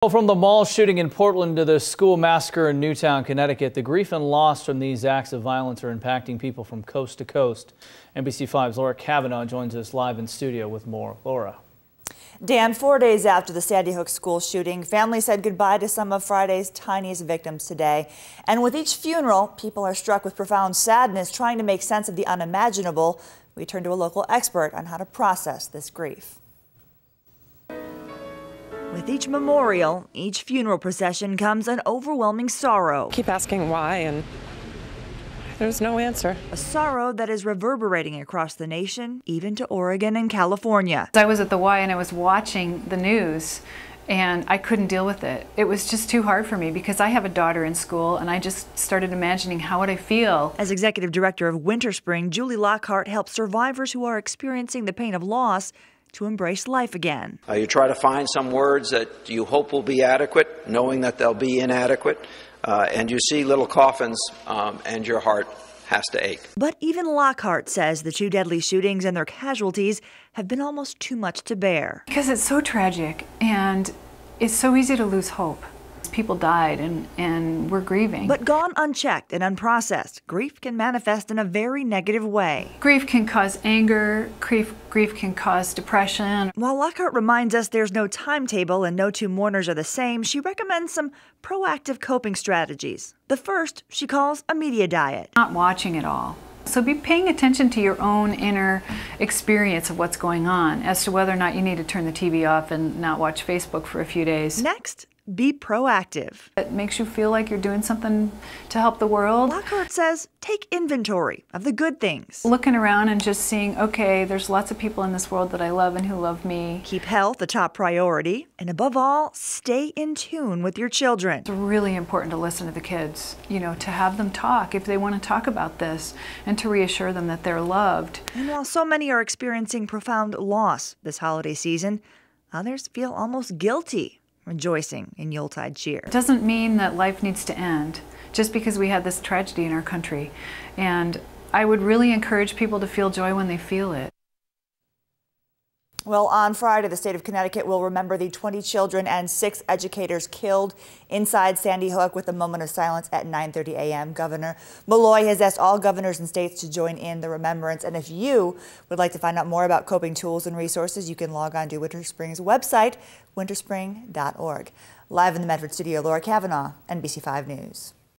Well, from the mall shooting in Portland to the school massacre in Newtown, Connecticut, the grief and loss from these acts of violence are impacting people from coast to coast. NBC5's Laura Kavanaugh joins us live in studio with more. Laura. Dan, 4 days after the Sandy Hook school shooting, families said goodbye to some of Friday's tiniest victims today. And with each funeral, people are struck with profound sadness, trying to make sense of the unimaginable. We turn to a local expert on how to process this grief. With each memorial, each funeral procession comes an overwhelming sorrow. Keep asking why, and there's no answer. A sorrow that is reverberating across the nation, even to Oregon and California. I was at the Y and I was watching the news, and I couldn't deal with it. It was just too hard for me because I have a daughter in school, and I just started imagining how would I feel. As executive director of Winter Spring, Julie Lockhart helps survivors who are experiencing the pain of loss to embrace life again. You try to find some words that you hope will be adequate, knowing that they'll be inadequate, and you see little coffins and your heart has to ache. But even Lockhart says the two deadly shootings and their casualties have been almost too much to bear. Because it's so tragic and it's so easy to lose hope. People died and we're grieving. But gone unchecked and unprocessed, grief can manifest in a very negative way. Grief can cause anger, grief can cause depression. While Lockhart reminds us there's no timetable and no two mourners are the same, she recommends some proactive coping strategies. The first she calls a media diet. Not watching it all. So be paying attention to your own inner experience of what's going on as to whether or not you need to turn the TV off and not watch Facebook for a few days. Next, be proactive. It makes you feel like you're doing something to help the world. Lockhart says take inventory of the good things. Looking around and just seeing, okay, there's lots of people in this world that I love and who love me. Keep health a top priority. And above all, stay in tune with your children. It's really important to listen to the kids, to have them talk if they want to talk about this and to reassure them that they're loved. And while so many are experiencing profound loss this holiday season, others feel almost guilty rejoicing in Yuletide cheer. It doesn't mean that life needs to end just because we had this tragedy in our country. And I would really encourage people to feel joy when they feel it. Well, on Friday, the state of Connecticut will remember the 20 children and 6 educators killed inside Sandy Hook with a moment of silence at 9:30 a.m. Governor Malloy has asked all governors and states to join in the remembrance. And if you would like to find out more about coping tools and resources, you can log on to Winter Spring's website, winterspring.org. Live in the Medford studio, Laura Kavanaugh, NBC5 News.